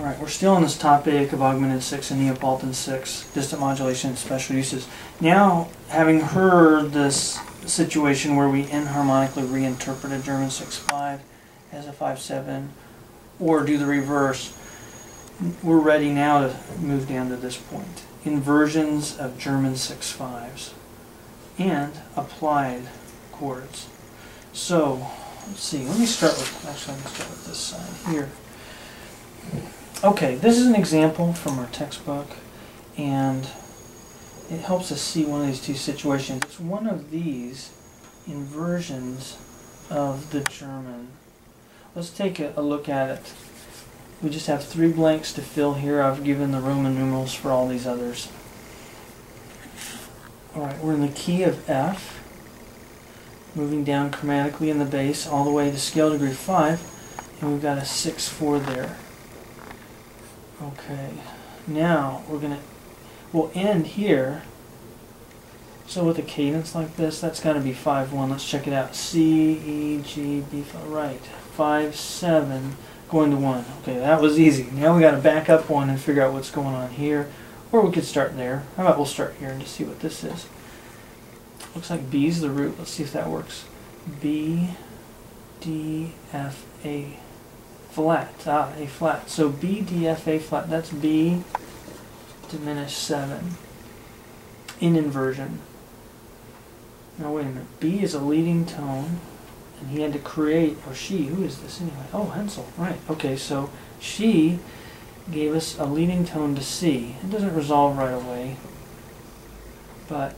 Alright, we're still on this topic of augmented 6 and Neapolitan 6, distant modulation and special uses. Now, having heard this situation where we enharmonically reinterpret a German 6-5 as a 5-7, or do the reverse, we're ready now to move down to this point. Inversions of German 6-5s and applied chords. So, let's see, let me start with this side here. Okay, this is an example from our textbook, and it helps us see one of these two situations. It's one of these inversions of the German. Let's take a look at it. We just have 3 blanks to fill here. I've given the Roman numerals for all these others. Alright, we're in the key of F, moving down chromatically in the bass all the way to scale degree 5, and we've got a 6-4 there. Okay, now we'll end here. So with a cadence like this, that's got to be 5-1. Let's check it out. C, E, G, B, right. 5-7, going to 1. Okay, that was easy. Now we got to back up 1 and figure out what's going on here. Or we could start there. How about we'll start here and just see what this is. Looks like B is the root. Let's see if that works. B, D, F, A. Flat, A flat. So B, D, F, A flat, that's B diminished 7 in inversion. Now wait a minute, B is a leading tone, and he had to create, or she, who is this anyway? Oh, Hensel, right. Okay, so she gave us a leading tone to C. It doesn't resolve right away, but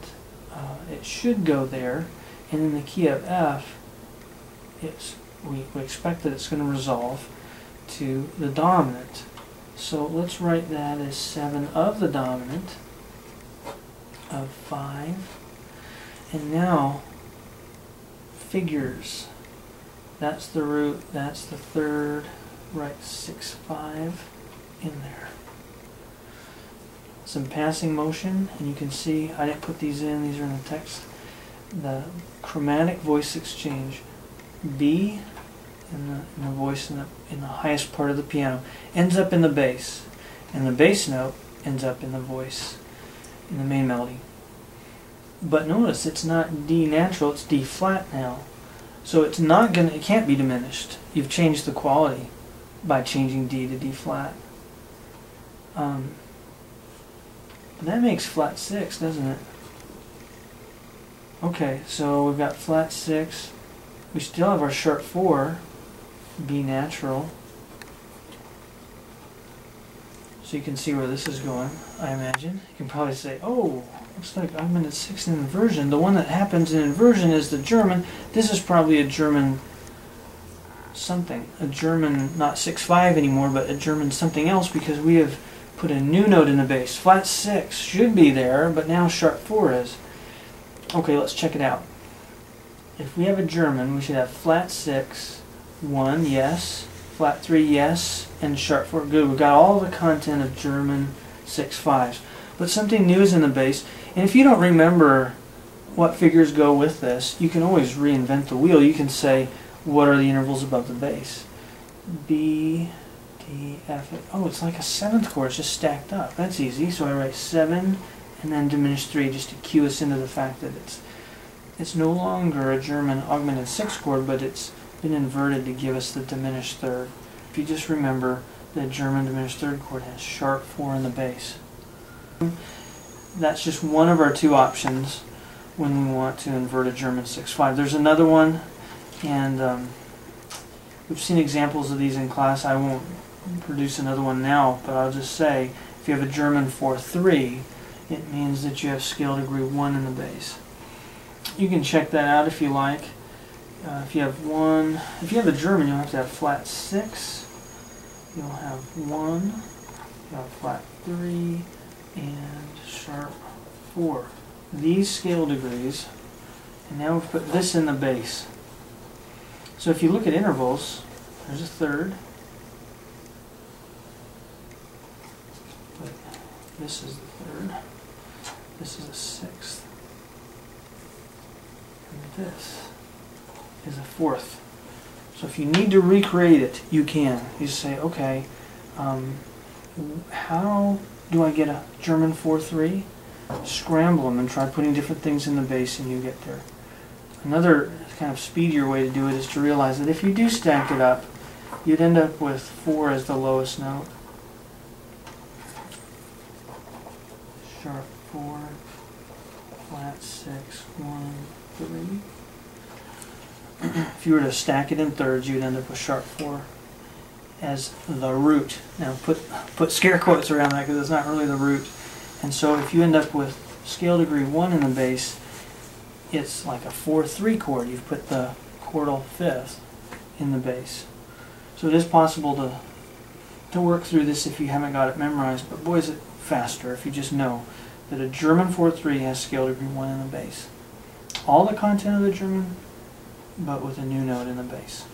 it should go there, and in the key of F, we expect that it's going to resolve to the dominant. So let's write that as 7 of the dominant of 5. And now figures. That's the root, that's the third, write 6-5 in there. Some passing motion, and you can see I didn't put these in, these are in the text. The chromatic voice exchange. B in the voice in the highest part of the piano ends up in the bass, and the bass note ends up in the voice in the main melody. But notice it's not D natural, it's D flat now. So it can't be diminished. You've changed the quality by changing D to D flat. That makes flat 6, doesn't it? Okay, so we've got flat 6. We still have our sharp 4, B natural. So you can see where this is going, I imagine. You can probably say, oh, looks like augmented 6 in inversion. The one that happens in inversion is the German. This is probably a German something. A German, not 6-5 anymore, but a German something else, because we have put a new note in the bass. Flat 6 should be there, but now sharp 4 is. Okay, let's check it out. If we have a German, we should have flat 6, 1, yes, flat 3, yes, and sharp 4. Good, we've got all the content of German 6-5s. But something new is in the bass, and if you don't remember what figures go with this, you can always reinvent the wheel. You can say, what are the intervals above the bass? B, D, F, oh, it's like a 7th chord, it's just stacked up. That's easy, so I write 7 and then diminish 3 just to cue us into the fact that it's no longer a German augmented 6 chord, but it's been inverted to give us the diminished 3rd. If you just remember, the German diminished 3rd chord has sharp 4 in the bass. That's just one of our 2 options when we want to invert a German 6-5. There's another one, and we've seen examples of these in class. I won't produce another one now, but I'll just say, if you have a German 4-3, it means that you have scale degree 1 in the bass. You can check that out if you like. If you have a German, you'll have to have flat 6, you'll have 1, you'll have flat 3, and sharp 4. These scale degrees, and now we've put this in the bass. So if you look at intervals, there's a 3rd. This is the 3rd. This is a 6th. And this is a 4th. So if you need to recreate it, you can. You say, okay, how do I get a German 4-3? Scramble them and try putting different things in the bass and you get there. Another kind of speedier way to do it is to realize that if you do stack it up, you'd end up with 4 as the lowest note. Sharp 4, flat 6, 1, 3. If you were to stack it in thirds, you'd end up with sharp 4 as the root. Now put scare quotes around that because it's not really the root. And so if you end up with scale degree 1 in the bass, it's like a 4-3 chord. You've put the chordal fifth in the bass. So it is possible to work through this if you haven't got it memorized, but boy is it faster if you just know that a German 4-3 has scale degree 1 in the bass. All the content of the German, but with a new note in the bass.